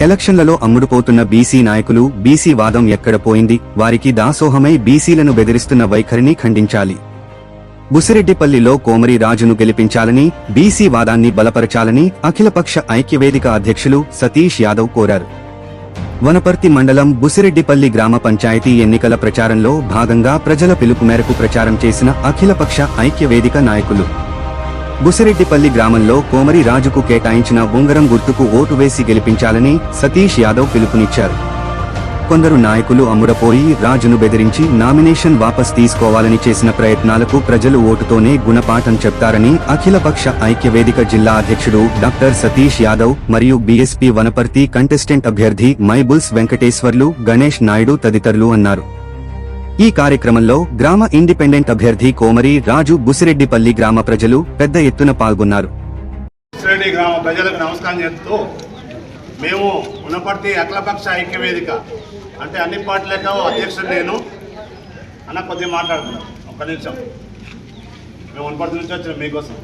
ఎలక్షన్లలో అమ్ముడుపోతున్న బీసీ నాయకులు బీసీ వాదం ఎక్కడ పోయింది, వారికి దాసోహమై బీసీలను బెదిరిస్తున్న వైఖరిని ఖండించాలి. బుసిరెడ్డిపల్లిలో కోమరి రాజును గెలిపించాలని, బీసీ వాదాన్ని బలపరచాలని అఖిలపక్ష ఐక్యవేదిక అధ్యక్షులు సతీష్ యాదవ్ కోరారు. వనపర్తి మండలం బుసిరెడ్డిపల్లి గ్రామ పంచాయతీ ఎన్నికల ప్రచారంలో భాగంగా ప్రజల పిలుపు మేరకు ప్రచారం చేసిన అఖిలపక్ష ఐక్యవేదిక నాయకులు బుసిరెడ్డిపల్లి గ్రామంలో కోమరి రాజుకు కేటాయించిన ఉంగరం గుర్తుకు ఓటు వేసి గెలిపించాలని సతీష్ యాదవ్ పిలుపునిచ్చారు. కొందరు నాయకులు అమ్ముడపోయి రాజును బెదిరించి నామినేషన్ వాపస్ తీసుకోవాలని చేసిన ప్రయత్నాలకు ప్రజలు ఓటుతోనే గుణపాఠం చెప్తారని అఖిలపక్ష ఐక్యవేదిక జిల్లా అధ్యక్షుడు డాక్టర్ సతీష్ యాదవ్ మరియు బీఎస్పీ వనపర్తి కంటెస్టెంట్ అభ్యర్థి మైబుల్స్ వెంకటేశ్వర్లు, గణేష్ నాయుడు తదితరులు అన్నారు. ఈ కార్యక్రమంలో గ్రామ ఇండిపెండెంట్ అభ్యర్థి కోమరి రాజు, బుసిరెడ్డిపల్లి గ్రామ ప్రజలు పెద్ద ఎత్తున పాల్గొన్నారు. బుసిరెడ్డి గ్రామ ప్రజలకు నమస్కారం చేస్తూ మేము వనపర్తి అఖిలపక్ష ఐక్యవేదిక అంటే అన్ని పార్టీలకు అధ్యక్షుడు నేను అన్న కొద్దిగా మాట్లాడుతున్నాం. ఒక్క నిమిషం. మేము వనపర్తి నుంచి వచ్చినాం మీకోసం.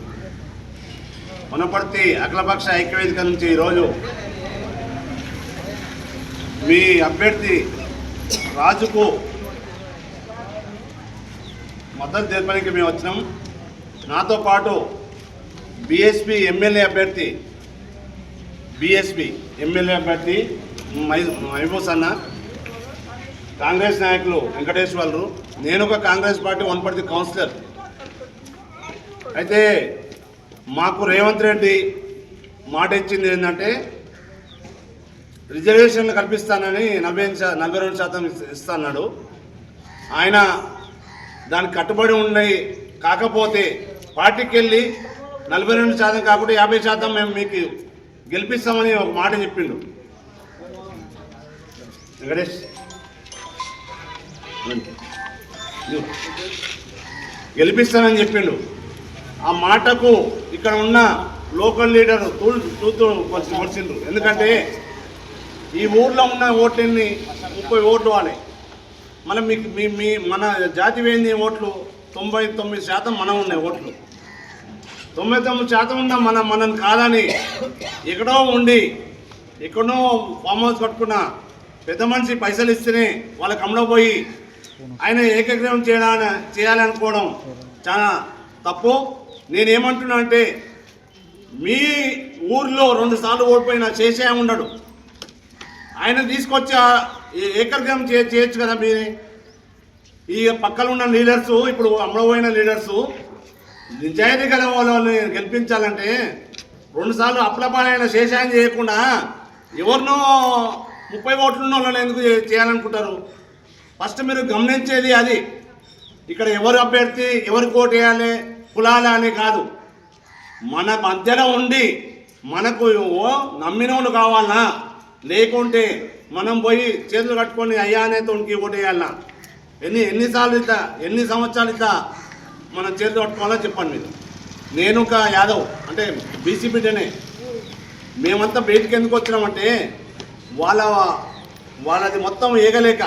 వనపర్తి అఖిలపక్ష ఐక్యవేదిక నుంచి ఈరోజు మీ అభ్యర్థి రాజుకు మద్దతు తెలపడానికి మేము వచ్చినాం. నాతో పాటు బీఎస్పీ ఎమ్మెల్యే అభ్యర్థి మహబూస్ అన్న, కాంగ్రెస్ నాయకులు వెంకటేశ్వర్లు, నేను ఒక కాంగ్రెస్ పార్టీ వనపర్తి కౌన్సిలర్. అయితే మాకు రేవంత్ రెడ్డి మాట ఇచ్చింది ఏంటంటే రిజర్వేషన్లు కల్పిస్తానని 42% ఇస్తాడు. ఆయన దానికి కట్టుబడి ఉన్నాయి. కాకపోతే పార్టీకి వెళ్ళి 42% కాకుండా 50% మేము మీకు గెలిపిస్తామని ఒక మాట చెప్పిండు వెంకటేష్. గెలిపిస్తానని చెప్పిండు. ఆ మాటకు ఇక్కడ ఉన్న లోకల్ లీడర్ తూతూ వచ్చిండ్రు. ఎందుకంటే ఈ ఊర్లో ఉన్న ఓట్లన్నీ 30 ఓట్లు వాళ్ళే. మనం మన జాతి వేంది ఓట్లు 99% మనం ఉన్నాయి ఓట్లు. 99% ఉన్న మనం కాదని ఎక్కడో ఉండి ఎక్కడో ఫామ్ హౌస్ కట్టుకున్న పెద్ద మనిషి పైసలు ఇస్తేనే వాళ్ళకి అమ్మడపోయి ఆయన ఏకగ్రీవం చేయాలనుకోవడం చాలా తప్పు. నేనేమంటున్నా అంటే మీ ఊర్లో 2 సార్లు ఓడిపోయినా చేసే ఉండడు. ఆయన తీసుకొచ్చి ఏకగ్రీవం చేయొచ్చు కదా. మీరే ఈ పక్కన ఉన్న లీడర్సు, ఇప్పుడు అమ్మడపోయిన లీడర్సు నిజాయితీ గల వాళ్ళని గెలిపించాలంటే 2 సార్లు అప్లపాలైన శేషాయం చేయకుండా ఎవరినో 30 ఓట్లు ఉన్న వాళ్ళని ఎందుకు చేయాలనుకుంటారు? ఫస్ట్ మీరు గమనించేది అది. ఇక్కడ ఎవరు అభ్యర్థి, ఎవరికి ఓటు వేయాలి, కులాల అని కాదు. మన మధ్యలో ఉండి మనకు నమ్మినోళ్ళు కావాలన్నా, లేకుంటే మనం పోయి చేతులు కట్టుకొని అయ్యా అనేతోనికి ఓటు వేయాలన్నా? ఎన్ని సంవత్సరాలు ఇట్లా మనం చేతులు కట్టుకోవాలో చెప్పండి మీరు. నేను ఒక యాదవ్ అంటే బీసీ బిడ్డనే. మేమంతా బయటికి ఎందుకు వచ్చినామంటే వాళ్ళది మొత్తం ఏగలేక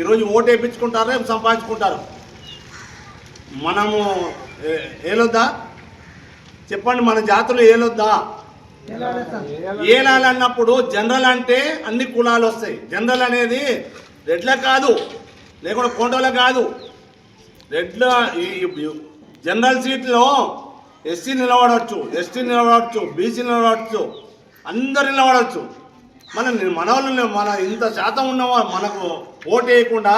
ఈరోజు ఓటు వేయించుకుంటారు, రేపు సంపాదించుకుంటారు. మనము ఏలొద్దా చెప్పండి? మన జాతులు ఏలొద్దా? ఏలాలన్నప్పుడు జనరల్ అంటే అన్ని కులాలు వస్తాయి. జనరల్ అనేది రెడ్ల కాదు, లేకుండా కొండల కాదు. రెడ్ల జనరల్ సీట్లో ఎస్సీ నిలబడవచ్చు, ఎస్టీ నిలబడవచ్చు, బీసీ నిలబడవచ్చు, అందరు నిలబడవచ్చు. మన వాళ్ళు మన ఇంత శాతం ఉన్న మనకు ఓటు వేయకుండా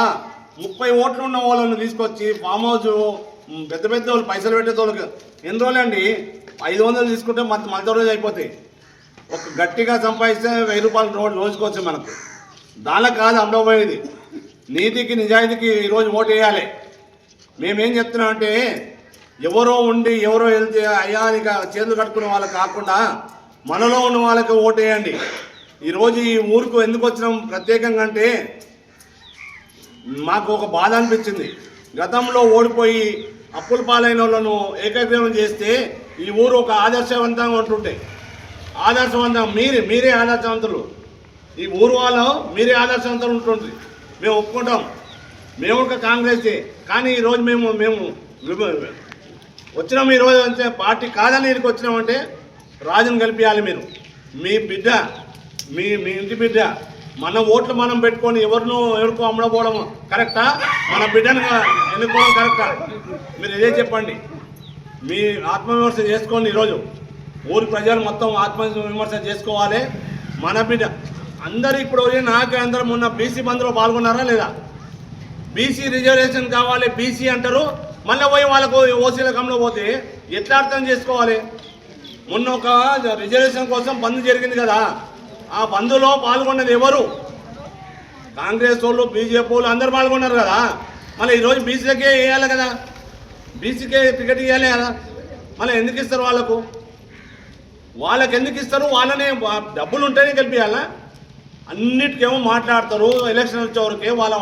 30 ఓట్లు ఉన్న వాళ్ళని తీసుకొచ్చి ఫామ్ హౌస్ పెద్ద వాళ్ళు పైసలు పెట్టేతోళ్ళకి ఎన్ని రోజులండి? 500 తీసుకుంటే మధ్య రోజు అయిపోతాయి. ఒక గట్టిగా సంపాదిస్తే 1000 రూపాయలు రోజుకోవచ్చు మనకు. దానికి కాదు అమ్మడపోయేది. నీతికి నిజాయితీకి ఈరోజు ఓటు వేయాలి. మేమేం చెప్తున్నామంటే ఎవరో ఉండి ఎవరో వెళ్తే అయ్యానిక చేతులు కట్టుకునే వాళ్ళకి కాకుండా మనలో ఉన్న వాళ్ళకి ఓటు వేయండి. ఈరోజు ఈ ఊరుకు ఎందుకు వచ్చినాం ప్రత్యేకంగా అంటే మాకు ఒక బాధ అనిపించింది. గతంలో ఓడిపోయి అప్పుల పాలైన వాళ్ళను ఏకగ్రీవం చేస్తే ఈ ఊరు ఒక ఆదర్శవంతంగా ఉంటుంటే, మీరే ఆదర్శవంతులు. ఈ ఊరు వాళ్ళు మీరే ఆదర్శవంతులు ఉంటుంది. మేము ఒప్పుకుంటాం. మేము ఒక కాంగ్రెస్. కానీ ఈరోజు మేము వచ్చినాము. ఈరోజు అంటే పార్టీ కాదని ఇక్కడికి వచ్చినామంటే రాజును కలిపియాలి. మీరు మీ బిడ్డ మీ ఇంటి బిడ్డ మన ఓట్లు మనం పెట్టుకొని ఎవరికో అమ్మడపోవడం కరెక్టా? మన బిడ్డను ఎన్నుకోవడం కరెక్టా? మీరు ఇదే చెప్పండి. మీ ఆత్మవిమర్శ చేసుకోండి. ఈరోజు ఊరి ప్రజలు మొత్తం ఆత్మవిమర్శ చేసుకోవాలి. మన బిడ్డ అందరూ ఇప్పుడు నాకే అందరూ మొన్న బీసీ బంద్లో పాల్గొన్నారా లేదా? బీసీ రిజర్వేషన్ కావాలి బీసీ అంటారు, మళ్ళీ పోయి వాళ్ళకు ఓసీల కమ్లో పోతే ఎట్లా అర్థం చేసుకోవాలి? మొన్న ఒక రిజర్వేషన్ కోసం బంద్ జరిగింది కదా, ఆ బంద్లో పాల్గొన్నది ఎవరు? కాంగ్రెస్ వాళ్ళు, బీజేపీ వాళ్ళు అందరూ పాల్గొన్నారు కదా. మళ్ళీ ఈరోజు బీసీలకే వేయాలి కదా, బీసీకే టికెట్ ఇవ్వాలి కదా. మళ్ళీ ఎందుకు ఇస్తారు వాళ్ళకి ఎందుకు ఇస్తారు? వాళ్ళనే డబ్బులు ఉంటేనే గెలిపించాలా? అన్నిటికేమో మాట్లాడతారు. ఎలక్షన్ వచ్చేవరకే వాళ్ళ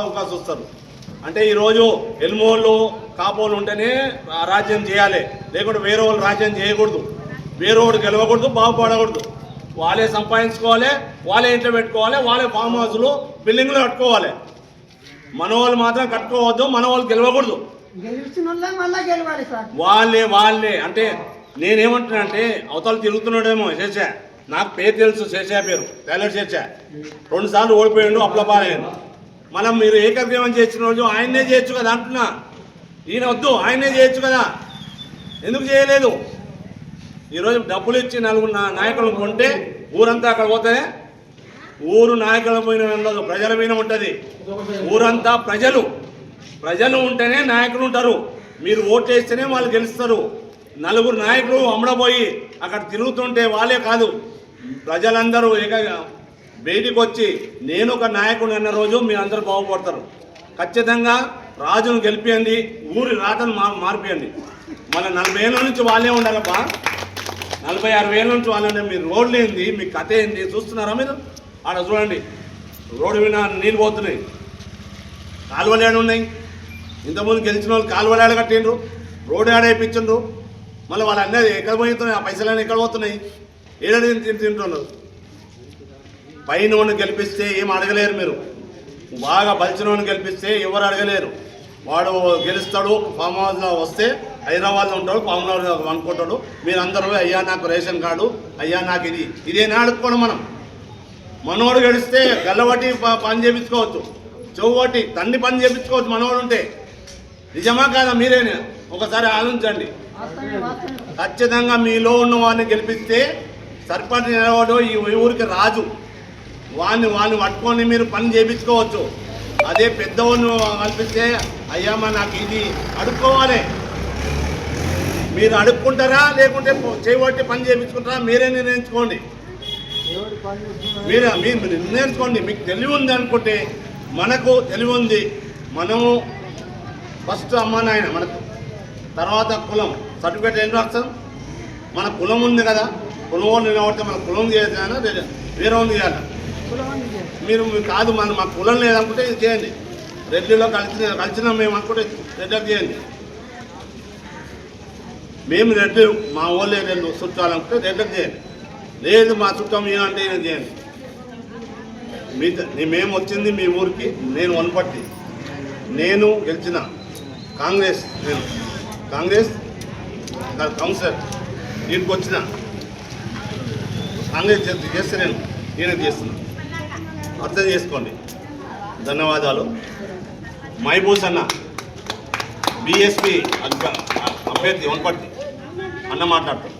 అవకాశం వస్తారు. అంటే ఈరోజు ఎల్మోళ్ళు కాపోళ్ళు ఉంటేనే రాజ్యం చేయాలి, లేకుంటే వేరే వాళ్ళు రాజ్యం చేయకూడదు. వేరే వాడు గెలవకూడదు, బాగుపడకూడదు. వాళ్ళే సంపాదించుకోవాలి, వాళ్ళే ఇంట్లో పెట్టుకోవాలి, వాళ్ళే ఫామ్ హౌస్లు బిల్డింగ్లు కట్టుకోవాలి. మన వాళ్ళు మాత్రం కట్టుకోవద్దు, మన వాళ్ళు గెలవకూడదు. వాళ్ళే అంటే నేనేమంటున్నానంటే అవతల తిరుగుతున్నాడేమో శేషా, నాకు పేరు తెలుసు, శేషా పేరు టైలర్ శేషా. 2 సార్లు ఓడిపోయాడు, అప్లపాలయ్యాను. మనం మీరు ఏకగ్రీవం చేసిన రోజు ఆయన్నే చేయొచ్చు కదా అంటున్నా. ఈయన వద్దు, ఆయనే చేయొచ్చు కదా, ఎందుకు చేయలేదు? ఈరోజు డబ్బులు ఇచ్చి 4 నాయకులను కొంటే ఊరంతా అక్కడ పోతే ఊరు నాయకుల పోయిన ఉండదు, ప్రజల మీద ఉంటుంది. ఊరంతా ప్రజలు ఉంటేనే నాయకులు ఉంటారు. మీరు ఓట్లు వేస్తేనే వాళ్ళు గెలుస్తారు. 4 నాయకులు అమ్మడపోయి అక్కడ తిరుగుతుంటే వాళ్ళే కాదు, ప్రజలందరూ బయటికి వచ్చి నేను ఒక నాయకుడు అన్న రోజు మీరు అందరూ బాగుపడతారు. ఖచ్చితంగా రాజును గెలిపియండి, ఊరి రాతను మార్పియండి. మళ్ళీ 40 ఏళ్ళ నుంచి వాళ్ళే ఉండాలబ్బా, 46 ఏళ్ళ నుంచి వాళ్ళంటే మీరు రోడ్లు ఏంది, మీ కథ ఏంది చూస్తున్నారా? మీరు ఆడ చూడండి, రోడ్డు మీద నీళ్ళు పోతున్నాయి, కాలువలు ఏడ ఉన్నాయి. ఇంతకుముందు గెలిచిన వాళ్ళు కాలువలు ఏడ కట్టిండ్రు, రోడ్డు ఏడ వేయించిండ్రు. మళ్ళీ వాళ్ళు అన్నది ఎక్కడ పోతున్నాయి, ఆ పైసలన్నీ ఎక్కడ పోతున్నాయి, ఏడాది తింటున్నారు. పైన గెలిపిస్తే ఏం అడగలేరు మీరు, బాగా బలిచిన గెలిపిస్తే ఎవరు అడగలేరు. వాడు గెలుస్తాడు, ఫామ్ హౌస్లో వస్తే హైదరాబాద్లో ఉంటాడు, ఫామ్ హౌస్ అనుకుంటాడు. మీరందరూ అయ్యా నాకు రేషన్ కార్డు, అయ్యా నాకు ఇదేనా అడుక్కోవడం. మనోడు గెలిస్తే గల్లబట్టి పని చేయించుకోవచ్చు, చెవుబట్టి తండ్రి పని చేయించుకోవచ్చు మనోడు ఉంటే. నిజమా కాదా? మీరేనా ఒకసారి ఆలోచించండి. ఖచ్చితంగా మీలో ఉన్న వాడిని గెలిపిస్తే సర్పంచ్ నిలబడు, ఈ ఊరికి రాజు. వాడిని పట్టుకొని మీరు పని చేయించుకోవచ్చు. అదే పెద్దవాడిని కల్పిస్తే అయ్యమ్మ నాకు ఇది అడుక్కోవాలి. మీరు అడుక్కుంటారా లేకుంటే చేయబట్టి పని చేయించుకుంటారా మీరే నిర్ణయించుకోండి. మీరు నిర్ణయించుకోండి. మీకు తెలివి ఉంది అనుకుంటే, మనకు తెలివి ఉంది. మనము ఫస్ట్ అమ్మ నాయన, మనకు తర్వాత కులం సర్టిఫికేట్ ఏం రాస్తాం? మన కులం ఉంది కదా, కులం వాళ్ళు నిలబడితే మన కులం చేయాలా వేరే ఉంది చేయాలా? మీరు కాదు మా కులం లేదనుకుంటే ఇది చేయండి. రెడ్డిలో కలిసిన మేము అనుకుంటే రెడ్డికి చేయండి. మేము రెడ్డి, మా వాళ్ళే రెడ్డి చుట్టాలనుకుంటే రెడ్డికి చేయండి. లేదు మా చుట్టం ఏమంటే ఈయన చేయండి. మేము వచ్చింది మీ ఊరికి, నేను వనపర్తి, నేను గెలిచిన కాంగ్రెస్ కౌన్సిలర్, దీనికి వచ్చిన కాంగ్రెస్ చేస్తే నేను ఈయన చేస్తున్నా. అర్థం చేసుకోండి. ధన్యవాదాలు. మైబూస్ అన్న బీఎస్పీ అభ్యర్థి వనపర్తి అన్న మాట్లాడతాం.